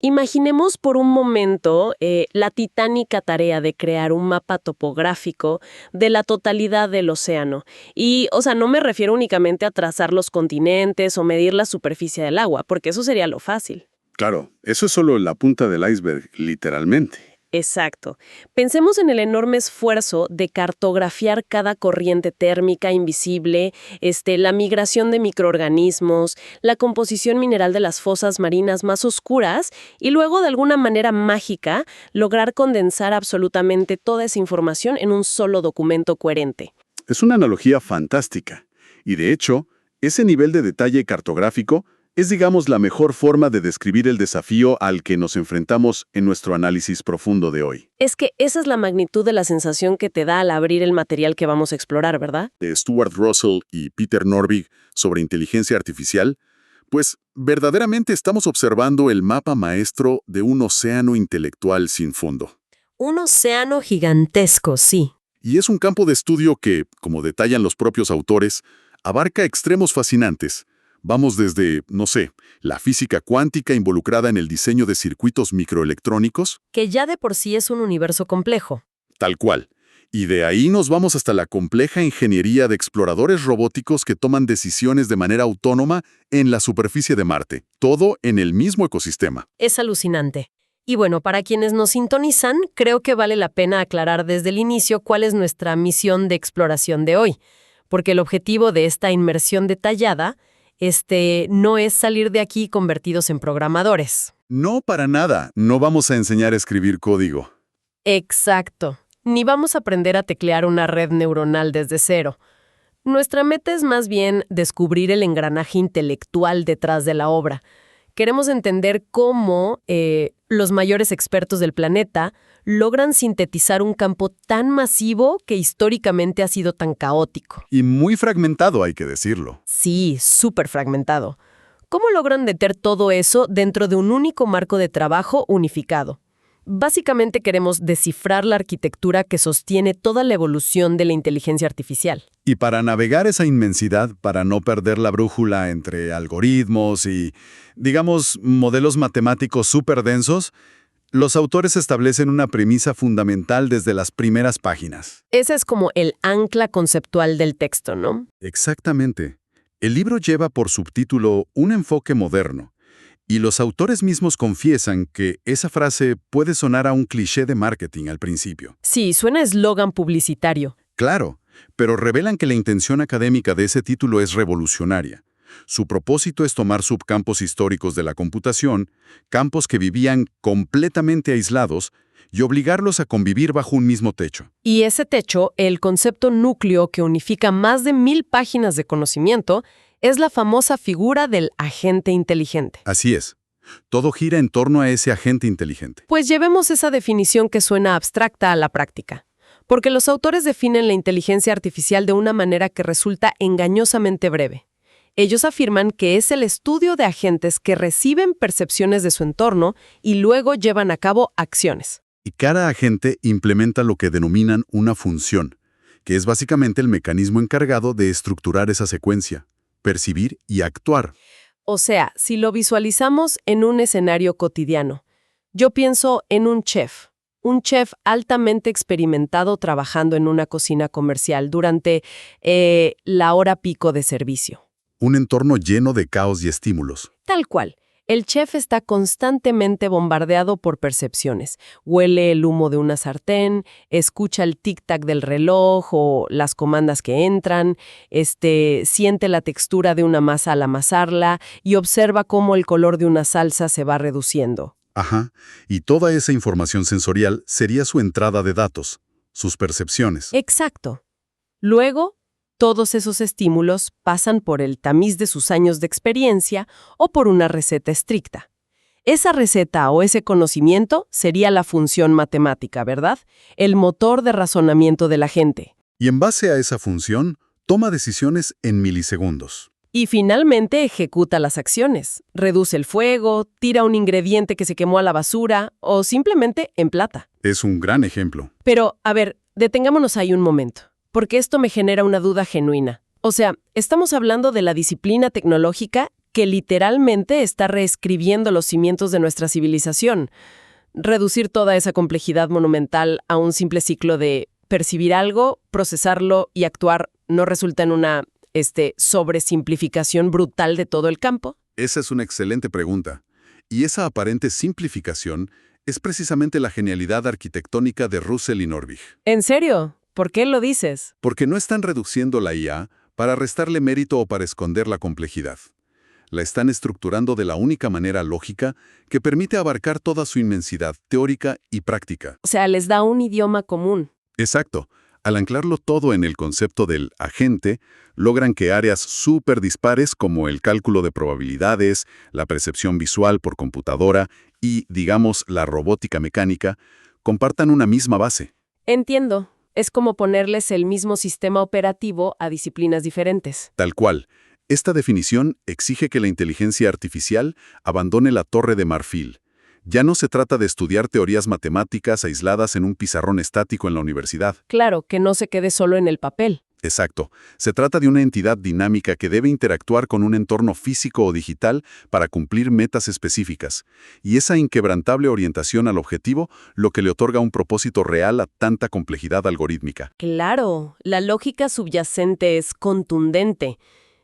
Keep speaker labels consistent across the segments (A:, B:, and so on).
A: Imaginemos por un momento la titánica tarea de crear un mapa topográfico de la totalidad del océano. Y, o sea, no me refiero únicamente a trazar los continentes o medir la superficie del agua, porque eso sería lo fácil.
B: Claro, eso es solo la punta del iceberg, literalmente.
A: Exacto. Pensemos en el enorme esfuerzo de cartografiar cada corriente térmica invisible, la migración de microorganismos, la composición mineral de las fosas marinas más oscuras y luego de alguna manera mágica lograr condensar absolutamente toda esa información en un solo documento coherente.
B: Es una analogía fantástica. Y de hecho, ese nivel de detalle cartográfico es, digamos, la mejor forma de describir el desafío al que nos enfrentamos en nuestro análisis profundo de hoy.
A: Es que esa es la magnitud de la sensación que te da al abrir el material que vamos a explorar, ¿verdad?
B: De Stuart Russell y Peter Norvig sobre inteligencia artificial, pues verdaderamente estamos observando el mapa maestro de un océano intelectual sin fondo.
A: Un océano gigantesco, sí.
B: Y es un campo de estudio que, como detallan los propios autores, abarca extremos fascinantes. Vamos desde, no sé, la física cuántica involucrada en el diseño de circuitos microelectrónicos.
A: Que ya de por sí es un universo complejo.
B: Tal cual. Y de ahí nos vamos hasta la compleja ingeniería de exploradores robóticos que toman decisiones de manera autónoma en la superficie de Marte. Todo en el mismo ecosistema.
A: Es alucinante. Y bueno, para quienes nos sintonizan, creo que vale la pena aclarar desde el inicio cuál es nuestra misión de exploración de hoy. Porque el objetivo de esta inmersión detallada no es salir de aquí convertidos en programadores.
B: No, para nada. No vamos a enseñar a escribir código.
A: Exacto. Ni vamos a aprender a teclear una red neuronal desde cero. Nuestra meta es más bien descubrir el engranaje intelectual detrás de la obra. Queremos entender cómo los mayores expertos del planeta logran sintetizar un campo tan masivo que históricamente ha sido tan caótico.
B: Y muy fragmentado, hay que decirlo.
A: Sí, súper fragmentado. ¿Cómo logran meter todo eso dentro de un único marco de trabajo unificado? Básicamente queremos descifrar la arquitectura que sostiene toda la evolución de la inteligencia artificial.
B: Y para navegar esa inmensidad, para no perder la brújula entre algoritmos y, digamos, modelos matemáticos súper densos, los autores establecen una premisa fundamental desde las primeras páginas.
A: Ese es como el ancla conceptual del texto, ¿no?
B: Exactamente. El libro lleva por subtítulo Un enfoque moderno, y los autores mismos confiesan que esa frase puede sonar a un cliché de marketing al principio.
A: Sí, suena a eslogan publicitario.
B: Claro, pero revelan que la intención académica de ese título es revolucionaria. Su propósito es tomar subcampos históricos de la computación, campos que vivían completamente aislados, y obligarlos a convivir bajo un mismo techo.
A: Y ese techo, el concepto núcleo que unifica más de 1000 páginas de conocimiento, es la famosa figura del agente inteligente.
B: Así es. Todo gira en torno a ese agente inteligente.
A: Pues llevemos esa definición que suena abstracta a la práctica. Porque los autores definen la inteligencia artificial de una manera que resulta engañosamente breve. Ellos afirman que es el estudio de agentes que reciben percepciones de su entorno y luego llevan a cabo acciones.
B: Y cada agente implementa lo que denominan una función, que es básicamente el mecanismo encargado de estructurar esa secuencia, percibir y actuar.
A: O sea, si lo visualizamos en un escenario cotidiano, yo pienso en un chef altamente experimentado trabajando en una cocina comercial durante la hora pico de servicio.
B: Un entorno lleno de caos y estímulos.
A: Tal cual. El chef está constantemente bombardeado por percepciones. Huele el humo de una sartén, escucha el tic-tac del reloj o las comandas que entran, siente la textura de una masa al amasarla y observa cómo el color de una salsa se va reduciendo.
B: Ajá, y toda esa información sensorial sería su entrada de datos, sus percepciones.
A: Exacto. Luego, todos esos estímulos pasan por el tamiz de sus años de experiencia o por una receta estricta. Esa receta o ese conocimiento sería la función matemática, ¿verdad? El motor de razonamiento de la gente.
B: Y en base a esa función, toma decisiones en milisegundos.
A: Y finalmente ejecuta las acciones. Reduce el fuego, tira un ingrediente que se quemó a la basura o simplemente emplata.
B: Es un gran ejemplo.
A: Pero, a ver, detengámonos ahí un momento, porque esto me genera una duda genuina. O sea, estamos hablando de la disciplina tecnológica que literalmente está reescribiendo los cimientos de nuestra civilización. Reducir toda esa complejidad monumental a un simple ciclo de percibir algo, procesarlo y actuar no resulta en una sobresimplificación brutal de todo el campo.
B: Esa es una excelente pregunta. Y esa aparente simplificación es precisamente la genialidad arquitectónica de Russell y Norvig.
A: ¿En serio? ¿Por qué lo dices?
B: Porque no están reduciendo la IA para restarle mérito o para esconder la complejidad. La están estructurando de la única manera lógica que permite abarcar toda su inmensidad teórica y práctica.
A: O sea, les da un idioma común.
B: Exacto. Al anclarlo todo en el concepto del agente, logran que áreas súper dispares como el cálculo de probabilidades, la percepción visual por computadora y, digamos, la robótica mecánica, compartan una misma base.
A: Entiendo. Es como ponerles el mismo sistema operativo a disciplinas diferentes.
B: Tal cual. Esta definición exige que la inteligencia artificial abandone la torre de marfil. Ya no se trata de estudiar teorías matemáticas aisladas en un pizarrón estático en la universidad.
A: Claro, que no se quede solo en el papel.
B: Exacto. Se trata de una entidad dinámica que debe interactuar con un entorno físico o digital para cumplir metas específicas. Y esa inquebrantable orientación al objetivo lo que le otorga un propósito real a tanta complejidad algorítmica.
A: Claro, la lógica subyacente es contundente.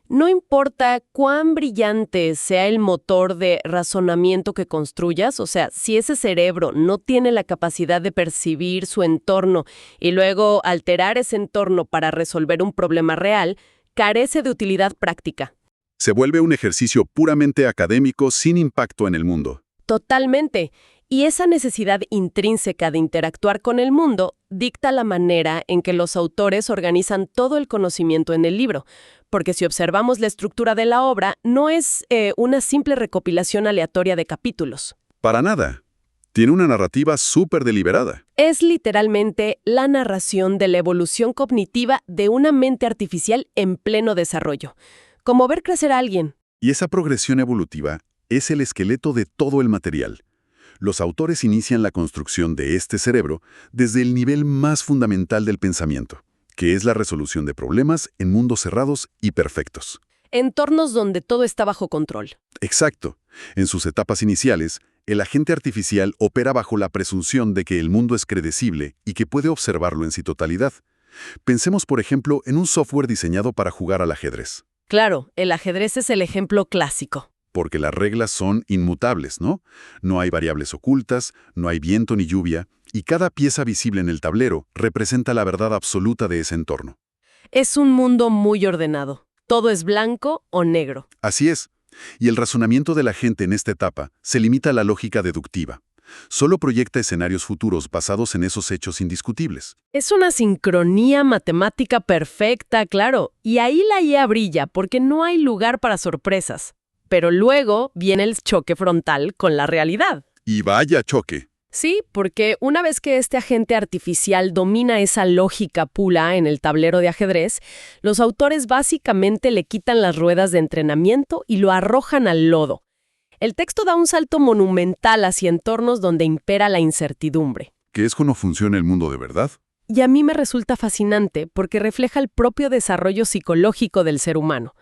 A: No importa cuán brillante sea el motor de razonamiento que construyas, o sea, si ese cerebro no tiene la capacidad de percibir su entorno y luego alterar ese entorno para resolver un problema real, carece de utilidad práctica.
B: Se vuelve un ejercicio puramente académico sin impacto en el mundo.
A: Totalmente. Y esa necesidad intrínseca de interactuar con el mundo dicta la manera en que los autores organizan todo el conocimiento en el libro. Porque si observamos la estructura de la obra, no es una simple recopilación aleatoria de capítulos.
B: Para nada. Tiene una narrativa súper deliberada.
A: Es literalmente la narración de la evolución cognitiva de una mente artificial en pleno desarrollo. Como ver crecer a alguien.
B: Y esa progresión evolutiva es el esqueleto de todo el material. Los autores inician la construcción de este cerebro desde el nivel más fundamental del pensamiento, que es la resolución de problemas en mundos cerrados y perfectos.
A: Entornos donde todo está bajo control.
B: Exacto. En sus etapas iniciales, el agente artificial opera bajo la presunción de que el mundo es predecible y que puede observarlo en su totalidad. Pensemos, por ejemplo, en un software diseñado para jugar al ajedrez.
A: Claro, el ajedrez es el ejemplo clásico.
B: Porque las reglas son inmutables, ¿no? No hay variables ocultas, no hay viento ni lluvia, y cada pieza visible en el tablero representa la verdad absoluta de ese entorno.
A: Es un mundo muy ordenado. Todo es blanco o negro.
B: Así es. Y el razonamiento de la gente en esta etapa se limita a la lógica deductiva. Solo proyecta escenarios futuros basados en esos hechos indiscutibles.
A: Es una sincronía matemática perfecta, claro. Y ahí la IA brilla porque no hay lugar para sorpresas. Pero luego viene el choque frontal con la realidad.
B: Y vaya choque.
A: Sí, porque una vez que este agente artificial domina esa lógica pura en el tablero de ajedrez, los autores básicamente le quitan las ruedas de entrenamiento y lo arrojan al lodo. El texto da un salto monumental hacia entornos donde impera la incertidumbre.
B: ¿Que es cuando funciona el mundo de verdad?
A: Y a mí me resulta fascinante porque refleja el propio desarrollo psicológico del ser humano.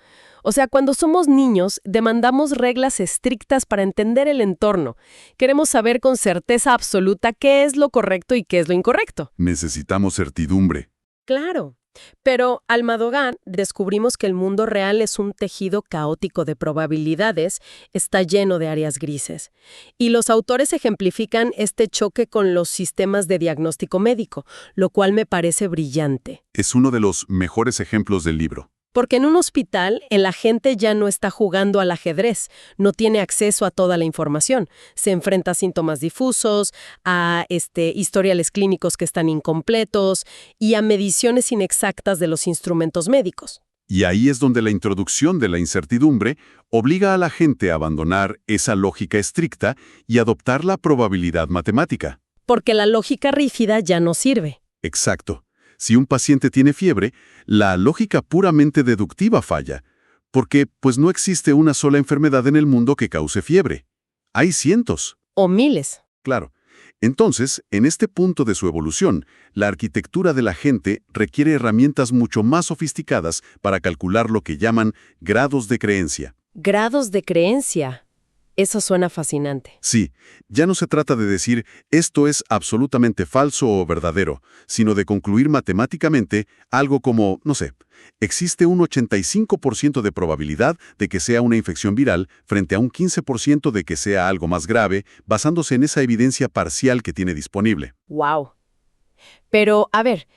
A: O sea, cuando somos niños, demandamos reglas estrictas para entender el entorno. Queremos saber con certeza absoluta qué es lo correcto y qué es lo incorrecto.
B: Necesitamos certidumbre.
A: Claro. Pero al madurar, descubrimos que el mundo real es un tejido caótico de probabilidades, está lleno de áreas grises. Y los autores ejemplifican este choque con los sistemas de diagnóstico médico, lo cual me parece brillante.
B: Es uno de los mejores ejemplos del libro.
A: Porque en un hospital, el agente ya no está jugando al ajedrez, no tiene acceso a toda la información. Se enfrenta a síntomas difusos, a historiales clínicos que están incompletos y a mediciones inexactas de los instrumentos médicos.
B: Y ahí es donde la introducción de la incertidumbre obliga a la gente a abandonar esa lógica estricta y adoptar la probabilidad matemática.
A: Porque la lógica rígida ya no sirve.
B: Exacto. Si un paciente tiene fiebre, la lógica puramente deductiva falla, porque pues no existe una sola enfermedad en el mundo que cause fiebre. Hay cientos.
A: O miles.
B: Claro. Entonces, en este punto de su evolución, la arquitectura de la gente requiere herramientas mucho más sofisticadas para calcular lo que llaman grados de creencia.
A: Grados de creencia. Eso suena fascinante.
B: Sí, ya no se trata de decir esto es absolutamente falso o verdadero, sino de concluir matemáticamente algo como, no sé, existe un 85% de probabilidad de que sea una infección viral frente a un 15% de que sea algo más grave, basándose en esa evidencia parcial que tiene disponible.
A: ¡Wow! Pero, a ver,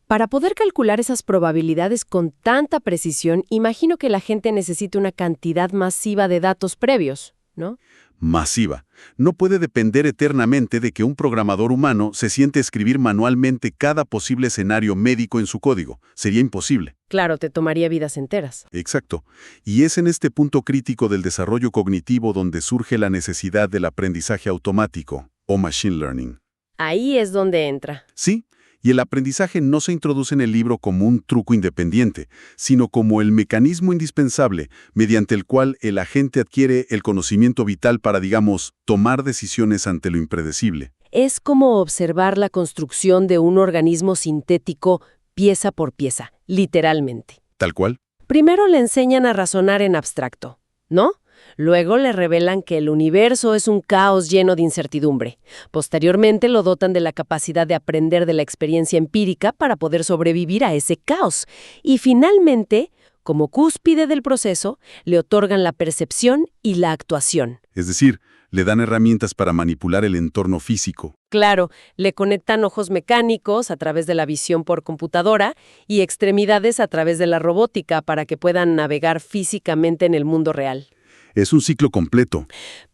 A: para poder calcular esas probabilidades con tanta precisión, imagino que la gente necesita una cantidad masiva de datos previos, ¿no?
B: Masiva. No puede depender eternamente de que un programador humano se siente a escribir manualmente cada posible escenario médico en su código. Sería imposible.
A: Claro, te tomaría vidas enteras.
B: Exacto. Y es en este punto crítico del desarrollo cognitivo donde surge la necesidad del aprendizaje automático, o machine learning.
A: Ahí es donde entra.
B: Sí, y el aprendizaje no se introduce en el libro como un truco independiente, sino como el mecanismo indispensable mediante el cual el agente adquiere el conocimiento vital para, digamos, tomar decisiones ante lo impredecible.
A: Es como observar la construcción de un organismo sintético pieza por pieza, literalmente.
B: ¿Tal cual?
A: Primero le enseñan a razonar en abstracto, ¿no? Luego le revelan que el universo es un caos lleno de incertidumbre. Posteriormente lo dotan de la capacidad de aprender de la experiencia empírica para poder sobrevivir a ese caos. Y finalmente, como cúspide del proceso, le otorgan la percepción y la actuación.
B: Es decir, le dan herramientas para manipular el entorno físico.
A: Claro, le conectan ojos mecánicos a través de la visión por computadora y extremidades a través de la robótica para que puedan navegar físicamente en el mundo real.
B: Es un ciclo completo.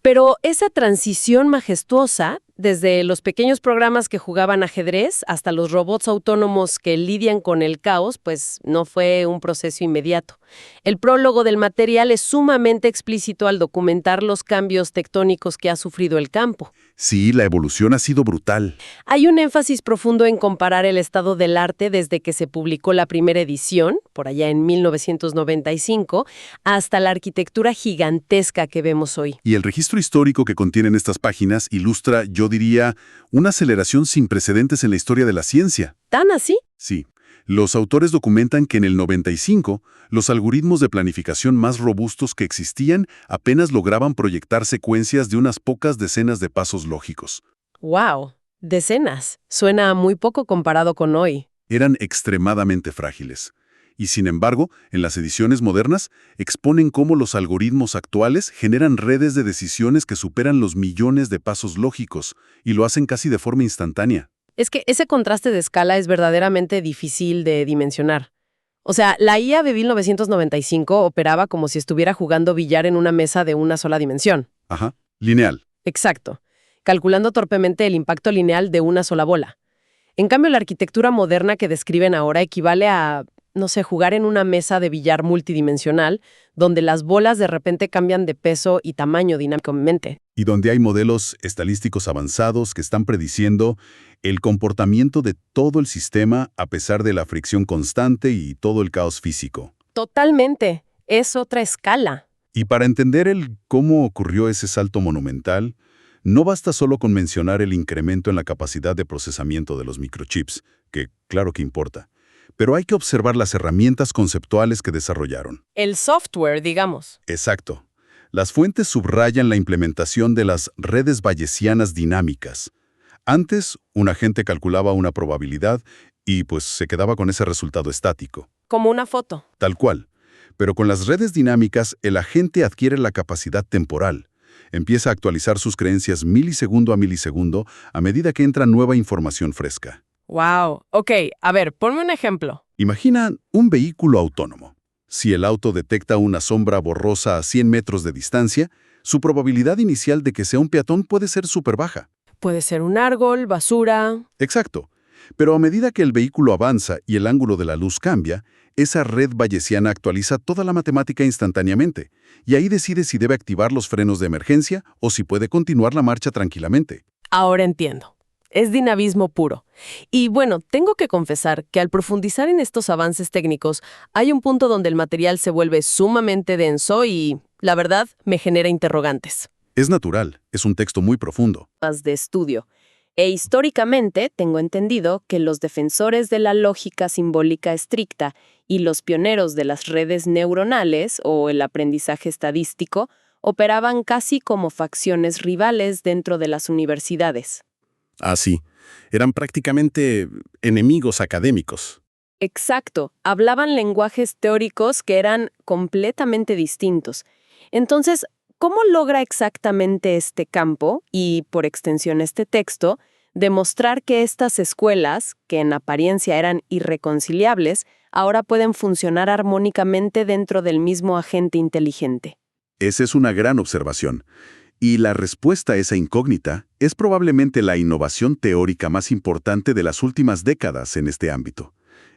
A: Pero esa transición majestuosa, desde los pequeños programas que jugaban ajedrez hasta los robots autónomos que lidian con el caos, pues no fue un proceso inmediato. El prólogo del material es sumamente explícito al documentar los cambios tectónicos que ha sufrido el campo.
B: Sí, la evolución ha sido brutal.
A: Hay un énfasis profundo en comparar el estado del arte desde que se publicó la primera edición, por allá en 1995, hasta la arquitectura gigantesca que vemos hoy.
B: Y el registro histórico que contienen estas páginas ilustra, yo diría, una aceleración sin precedentes en la historia de la ciencia.
A: ¿Tan así?
B: Sí. Los autores documentan que en el 95, los algoritmos de planificación más robustos que existían apenas lograban proyectar secuencias de unas pocas decenas de pasos lógicos.
A: ¡Wow! Decenas. Suena muy poco comparado con hoy.
B: Eran extremadamente frágiles. Y sin embargo, en las ediciones modernas, exponen cómo los algoritmos actuales generan redes de decisiones que superan los millones de pasos lógicos, y lo hacen casi de forma instantánea.
A: Es que ese contraste de escala es verdaderamente difícil de dimensionar. O sea, la IA de 1995 operaba como si estuviera jugando billar en una mesa de una sola dimensión.
B: Ajá, lineal.
A: Exacto, calculando torpemente el impacto lineal de una sola bola. En cambio, la arquitectura moderna que describen ahora equivale a, no sé, jugar en una mesa de billar multidimensional, donde las bolas de repente cambian de peso y tamaño dinámicamente.
B: Y donde hay modelos estadísticos avanzados que están prediciendo el comportamiento de todo el sistema a pesar de la fricción constante y todo el caos físico.
A: Totalmente. Es otra escala.
B: Y para entender el cómo ocurrió ese salto monumental, no basta solo con mencionar el incremento en la capacidad de procesamiento de los microchips, que claro que importa, pero hay que observar las herramientas conceptuales que desarrollaron.
A: El software, digamos.
B: Exacto. Las fuentes subrayan la implementación de las redes bayesianas dinámicas. Antes, un agente calculaba una probabilidad y pues se quedaba con ese resultado estático.
A: Como una foto.
B: Tal cual. Pero con las redes dinámicas, el agente adquiere la capacidad temporal. Empieza a actualizar sus creencias milisegundo a milisegundo a medida que entra nueva información fresca.
A: Wow. Ok, a ver, ponme un ejemplo.
B: Imagina un vehículo autónomo. Si el auto detecta una sombra borrosa a 100 metros de distancia, su probabilidad inicial de que sea un peatón puede ser súper baja.
A: Puede ser un árbol, basura.
B: Exacto. Pero a medida que el vehículo avanza y el ángulo de la luz cambia, esa red bayesiana actualiza toda la matemática instantáneamente, y ahí decide si debe activar los frenos de emergencia o si puede continuar la marcha tranquilamente.
A: Ahora entiendo. Es dinamismo puro. Y bueno, tengo que confesar que al profundizar en estos avances técnicos, hay un punto donde el material se vuelve sumamente denso y, la verdad, me genera interrogantes.
B: Es natural, es un texto muy profundo.
A: De estudio. E históricamente tengo entendido que los defensores de la lógica simbólica estricta y los pioneros de las redes neuronales o el aprendizaje estadístico operaban casi como facciones rivales dentro de las universidades.
C: Así, eran prácticamente enemigos académicos.
A: Exacto, hablaban lenguajes teóricos que eran completamente distintos. Entonces, ¿cómo logra exactamente este campo, y por extensión este texto, demostrar que estas escuelas, que en apariencia eran irreconciliables, ahora pueden funcionar armónicamente dentro del mismo agente inteligente?
B: Esa es una gran observación. Y la respuesta a esa incógnita es probablemente la innovación teórica más importante de las últimas décadas en este ámbito.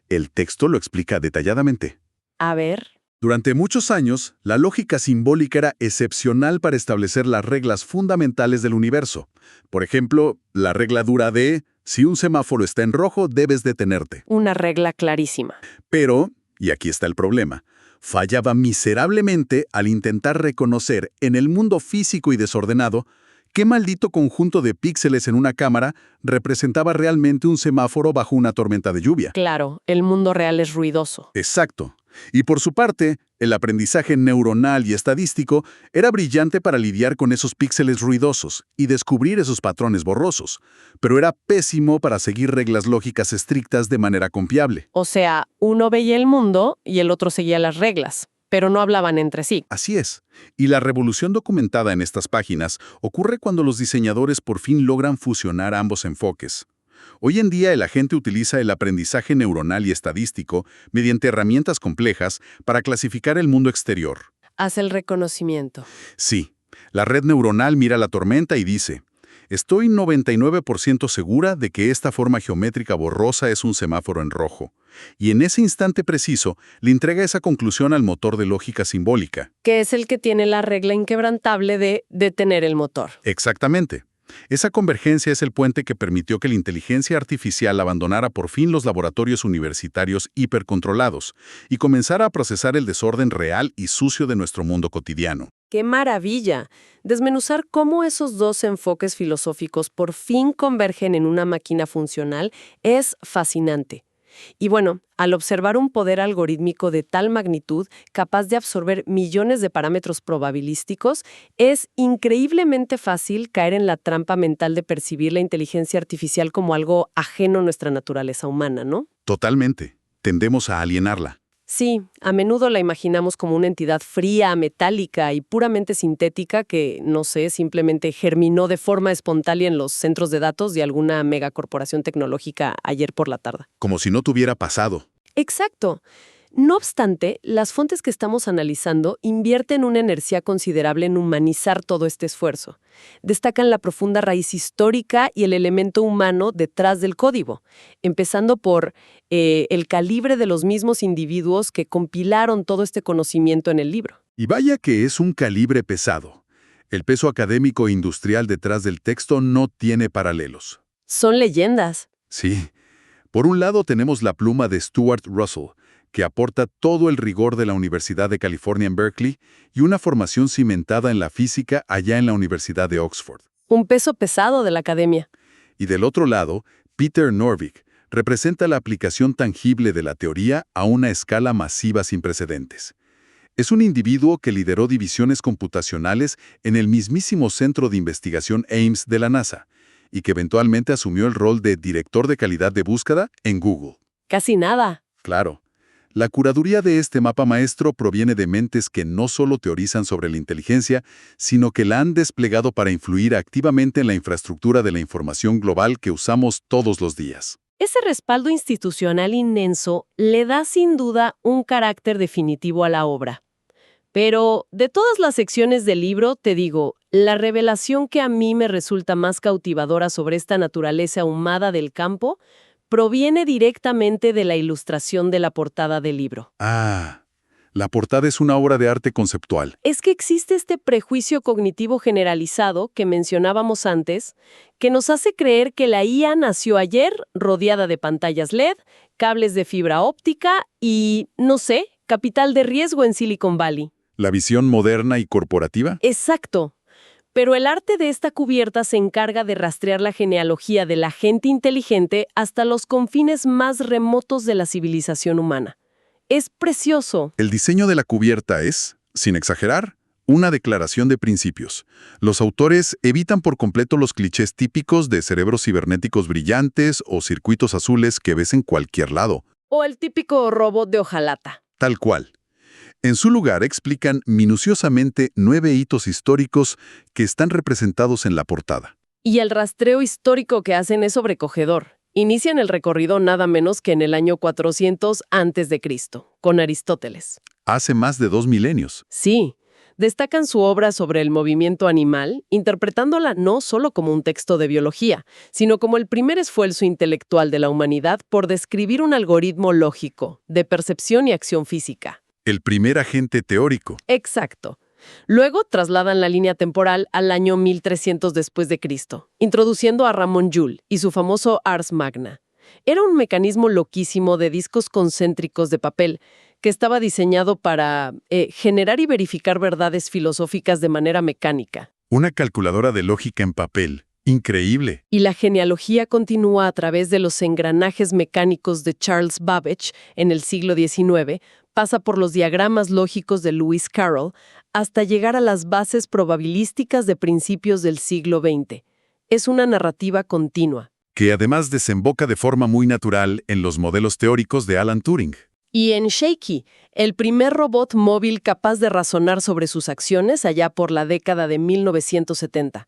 B: El texto lo explica detalladamente.
A: A ver.
B: Durante muchos años, la lógica simbólica era excepcional para establecer las reglas fundamentales del universo. Por ejemplo, la regla dura de si un semáforo está en rojo, debes detenerte.
A: Una regla clarísima.
B: Pero, y aquí está el problema, fallaba miserablemente al intentar reconocer en el mundo físico y desordenado qué maldito conjunto de píxeles en una cámara representaba realmente un semáforo bajo una tormenta de lluvia.
A: Claro, el mundo real es ruidoso.
B: Exacto. Y por su parte, el aprendizaje neuronal y estadístico era brillante para lidiar con esos píxeles ruidosos y descubrir esos patrones borrosos, pero era pésimo para seguir reglas lógicas estrictas de manera confiable.
A: O sea, uno veía el mundo y el otro seguía las reglas, pero no hablaban entre sí.
B: Así es. Y la revolución documentada en estas páginas ocurre cuando los diseñadores por fin logran fusionar ambos enfoques. Hoy en día el agente utiliza el aprendizaje neuronal y estadístico mediante herramientas complejas para clasificar el mundo exterior.
A: Hace el reconocimiento.
B: Sí, la red neuronal mira la tormenta y dice, estoy 99% segura de que esta forma geométrica borrosa es un semáforo en rojo. Y en ese instante preciso le entrega esa conclusión al motor de lógica simbólica.
A: Que es el que tiene la regla inquebrantable de detener el motor.
B: Exactamente. Esa convergencia es el puente que permitió que la inteligencia artificial abandonara por fin los laboratorios universitarios hipercontrolados y comenzara a procesar el desorden real y sucio de nuestro mundo cotidiano.
A: ¡Qué maravilla! Desmenuzar cómo esos dos enfoques filosóficos por fin convergen en una máquina funcional es fascinante. Y bueno, al observar un poder algorítmico de tal magnitud, capaz de absorber millones de parámetros probabilísticos, es increíblemente fácil caer en la trampa mental de percibir la inteligencia artificial como algo ajeno a nuestra naturaleza humana, ¿no?
B: Totalmente. Tendemos a alienarla.
A: Sí, a menudo la imaginamos como una entidad fría, metálica y puramente sintética que, no sé, simplemente germinó de forma espontánea en los centros de datos de alguna megacorporación tecnológica ayer por la tarde.
B: Como si no tuviera pasado.
A: Exacto. No obstante, las fuentes que estamos analizando invierten una energía considerable en humanizar todo este esfuerzo. Destacan la profunda raíz histórica y el elemento humano detrás del código, empezando por el calibre de los mismos individuos que compilaron todo este conocimiento en el libro.
B: Y vaya que es un calibre pesado. El peso académico e industrial detrás del texto no tiene paralelos.
A: Son leyendas.
B: Sí. Por un lado tenemos la pluma de Stuart Russell, que aporta todo el rigor de la Universidad de California en Berkeley y una formación cimentada en la física allá en la Universidad de Oxford.
A: Un peso pesado de la academia.
B: Y del otro lado, Peter Norvig representa la aplicación tangible de la teoría a una escala masiva sin precedentes. Es un individuo que lideró divisiones computacionales en el mismísimo Centro de Investigación Ames de la NASA y que eventualmente asumió el rol de director de calidad de búsqueda en Google.
A: Casi nada.
B: Claro. La curaduría de este mapa maestro proviene de mentes que no solo teorizan sobre la inteligencia, sino que la han desplegado para influir activamente en la infraestructura de la información global que usamos todos los días.
A: Ese respaldo institucional inmenso le da sin duda un carácter definitivo a la obra. Pero de todas las secciones del libro, te digo, la revelación que a mí me resulta más cautivadora sobre esta naturaleza ahumada del campo proviene directamente de la ilustración de la portada del libro.
B: Ah, la portada es una obra de arte conceptual.
A: Es que existe este prejuicio cognitivo generalizado que mencionábamos antes, que nos hace creer que la IA nació ayer rodeada de pantallas LED, cables de fibra óptica y, no sé, capital de riesgo en Silicon Valley.
B: ¿La visión moderna y corporativa?
A: Exacto. Pero el arte de esta cubierta se encarga de rastrear la genealogía de la gente inteligente hasta los confines más remotos de la civilización humana. Es precioso.
B: El diseño de la cubierta es, sin exagerar, una declaración de principios. Los autores evitan por completo los clichés típicos de cerebros cibernéticos brillantes o circuitos azules que ves en cualquier lado.
A: O el típico robot de hojalata.
B: Tal cual. En su lugar explican minuciosamente 9 hitos históricos que están representados en la portada.
A: Y el rastreo histórico que hacen es sobrecogedor. Inician el recorrido nada menos que en el año 400 a.C., con Aristóteles.
B: Hace más de 2 milenios.
A: Sí, destacan su obra sobre el movimiento animal, interpretándola no solo como un texto de biología, sino como el primer esfuerzo intelectual de la humanidad por describir un algoritmo lógico, de percepción y acción física.
B: El primer agente teórico.
A: Exacto. Luego trasladan la línea temporal al año 1300 después de Cristo, introduciendo a Ramón Llull y su famoso Ars Magna. Era un mecanismo loquísimo de discos concéntricos de papel que estaba diseñado para generar y verificar verdades filosóficas de manera mecánica.
B: Una calculadora de lógica en papel. Increíble.
A: Y la genealogía continúa a través de los engranajes mecánicos de Charles Babbage en el siglo XIX, pasa por los diagramas lógicos de Lewis Carroll, hasta llegar a las bases probabilísticas de principios del siglo XX. Es una narrativa continua.
B: Que además desemboca de forma muy natural en los modelos teóricos de Alan Turing.
A: Y en Shaky, el primer robot móvil capaz de razonar sobre sus acciones allá por la década de 1970.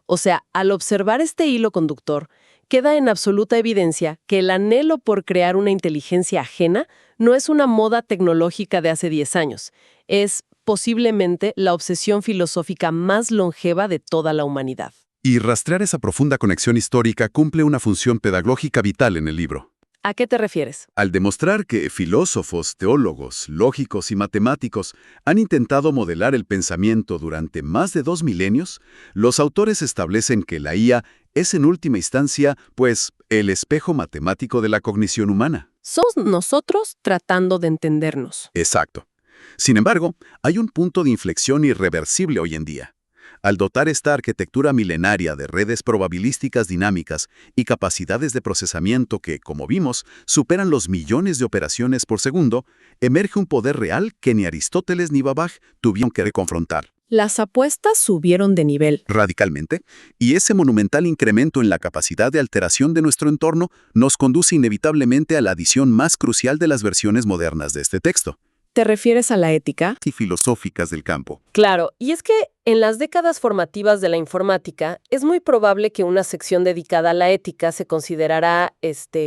A: O sea, al observar este hilo conductor, queda en absoluta evidencia que el anhelo por crear una inteligencia ajena no es una moda tecnológica de hace 10 años. Es, posiblemente, la obsesión filosófica más longeva de toda la humanidad.
B: Y rastrear esa profunda conexión histórica cumple una función pedagógica vital en el libro.
A: ¿A qué te refieres?
B: Al demostrar que filósofos, teólogos, lógicos y matemáticos han intentado modelar el pensamiento durante más de 2 milenios, los autores establecen que la IA es en última instancia, pues, el espejo matemático de la cognición humana.
A: Somos nosotros tratando de entendernos.
B: Exacto. Sin embargo, hay un punto de inflexión irreversible hoy en día. Al dotar esta arquitectura milenaria de redes probabilísticas dinámicas y capacidades de procesamiento que, como vimos, superan los millones de operaciones por segundo, emerge un poder real que ni Aristóteles ni Babbage tuvieron que confrontar.
A: Las apuestas subieron de nivel.
B: Radicalmente, y ese monumental incremento en la capacidad de alteración de nuestro entorno nos conduce inevitablemente a la adición más crucial de las versiones modernas de este texto.
A: ¿Te refieres a la ética?
B: Y filosóficas del campo.
A: Claro, y es que en las décadas formativas de la informática es muy probable que una sección dedicada a la ética se considerará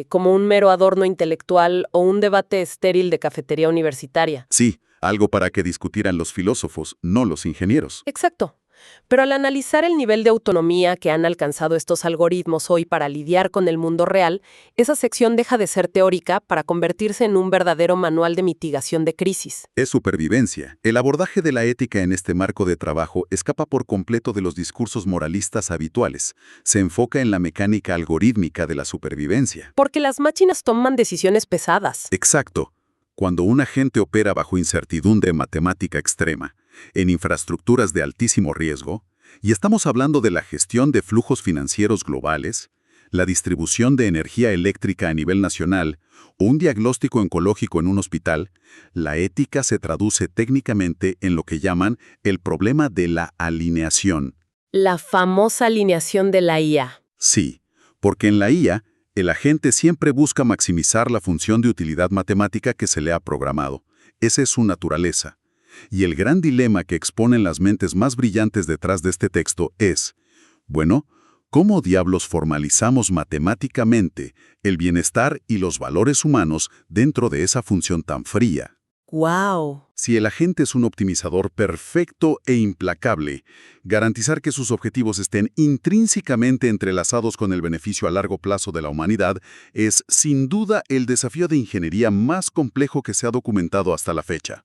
A: como un mero adorno intelectual o un debate estéril de cafetería universitaria.
B: Sí, algo para que discutieran los filósofos, no los ingenieros.
A: Exacto. Pero al analizar el nivel de autonomía que han alcanzado estos algoritmos hoy para lidiar con el mundo real, esa sección deja de ser teórica para convertirse en un verdadero manual de mitigación de crisis.
B: Es supervivencia. El abordaje de la ética en este marco de trabajo escapa por completo de los discursos moralistas habituales. Se enfoca en la mecánica algorítmica de la supervivencia.
A: Porque las máquinas toman decisiones pesadas.
B: Exacto. Cuando un agente opera bajo incertidumbre matemática extrema, en infraestructuras de altísimo riesgo, y estamos hablando de la gestión de flujos financieros globales, la distribución de energía eléctrica a nivel nacional o un diagnóstico oncológico en un hospital, la ética se traduce técnicamente en lo que llaman el problema de la alineación.
A: La famosa alineación de la IA.
B: Sí, porque en la IA, el agente siempre busca maximizar la función de utilidad matemática que se le ha programado. Esa es su naturaleza. Y el gran dilema que exponen las mentes más brillantes detrás de este texto es, bueno, ¿cómo diablos formalizamos matemáticamente el bienestar y los valores humanos dentro de esa función tan fría?
A: ¡Wow!
B: Si el agente es un optimizador perfecto e implacable, garantizar que sus objetivos estén intrínsecamente entrelazados con el beneficio a largo plazo de la humanidad es, sin duda, el desafío de ingeniería más complejo que se ha documentado hasta la fecha.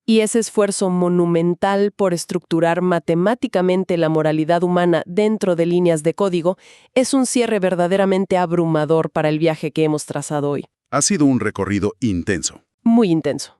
A: Y ese esfuerzo monumental por estructurar matemáticamente la moralidad humana dentro de líneas de código es un cierre verdaderamente abrumador para el viaje que hemos trazado hoy.
B: Ha sido un recorrido intenso.
A: Muy intenso.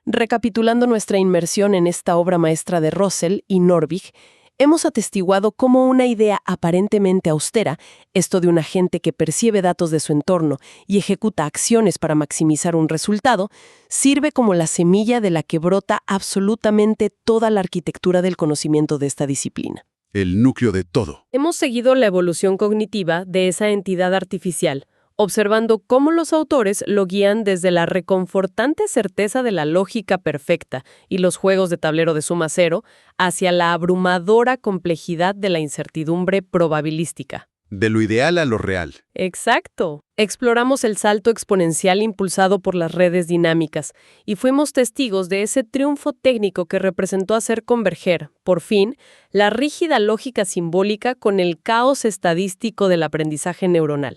A: Recapitulando nuestra inmersión en esta obra maestra de Russell y Norbig, hemos atestiguado cómo una idea aparentemente austera, esto de un agente que percibe datos de su entorno y ejecuta acciones para maximizar un resultado, sirve como la semilla de la que brota absolutamente toda la arquitectura del conocimiento de esta disciplina.
B: El núcleo de todo.
A: Hemos seguido la evolución cognitiva de esa entidad artificial, observando cómo los autores lo guían desde la reconfortante certeza de la lógica perfecta y los juegos de tablero de suma cero hacia la abrumadora complejidad de la incertidumbre probabilística.
B: De lo ideal a lo real.
A: Exacto. Exploramos el salto exponencial impulsado por las redes dinámicas y fuimos testigos de ese triunfo técnico que representó hacer converger, por fin, la rígida lógica simbólica con el caos estadístico del aprendizaje neuronal.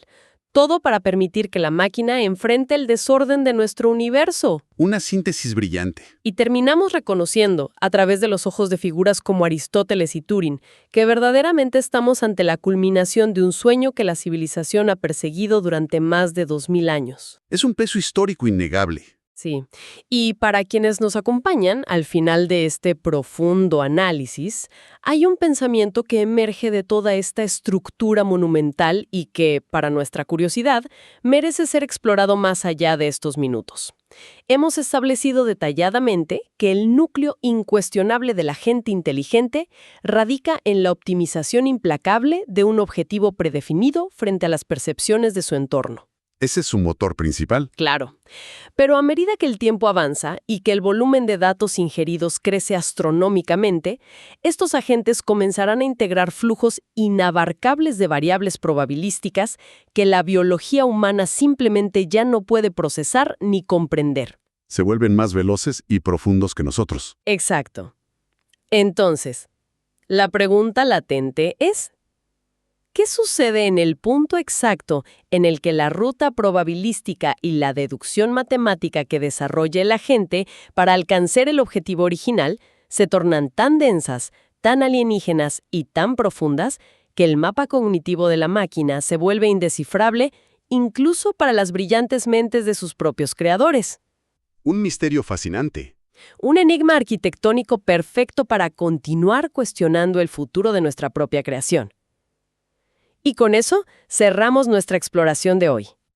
A: Todo para permitir que la máquina enfrente el desorden de nuestro universo.
B: Una síntesis brillante.
A: Y terminamos reconociendo, a través de los ojos de figuras como Aristóteles y Turing, que verdaderamente estamos ante la culminación de un sueño que la civilización ha perseguido durante más de 2000 años.
B: Es un peso histórico innegable.
A: Sí. Y para quienes nos acompañan, al final de este profundo análisis, hay un pensamiento que emerge de toda esta estructura monumental y que, para nuestra curiosidad, merece ser explorado más allá de estos minutos. Hemos establecido detalladamente que el núcleo incuestionable de la gente inteligente radica en la optimización implacable de un objetivo predefinido frente a las percepciones de su entorno.
B: Ese es su motor principal.
A: Claro. Pero a medida que el tiempo avanza y que el volumen de datos ingeridos crece astronómicamente, estos agentes comenzarán a integrar flujos inabarcables de variables probabilísticas que la biología humana simplemente ya no puede procesar ni comprender.
B: Se vuelven más veloces y profundos que nosotros.
A: Exacto. Entonces, la pregunta latente es: ¿qué sucede en el punto exacto en el que la ruta probabilística y la deducción matemática que desarrolla el agente para alcanzar el objetivo original se tornan tan densas, tan alienígenas y tan profundas que el mapa cognitivo de la máquina se vuelve indescifrable incluso para las brillantes mentes de sus propios creadores?
B: Un misterio fascinante.
A: Un enigma arquitectónico perfecto para continuar cuestionando el futuro de nuestra propia creación. Y con eso cerramos nuestra exploración de hoy.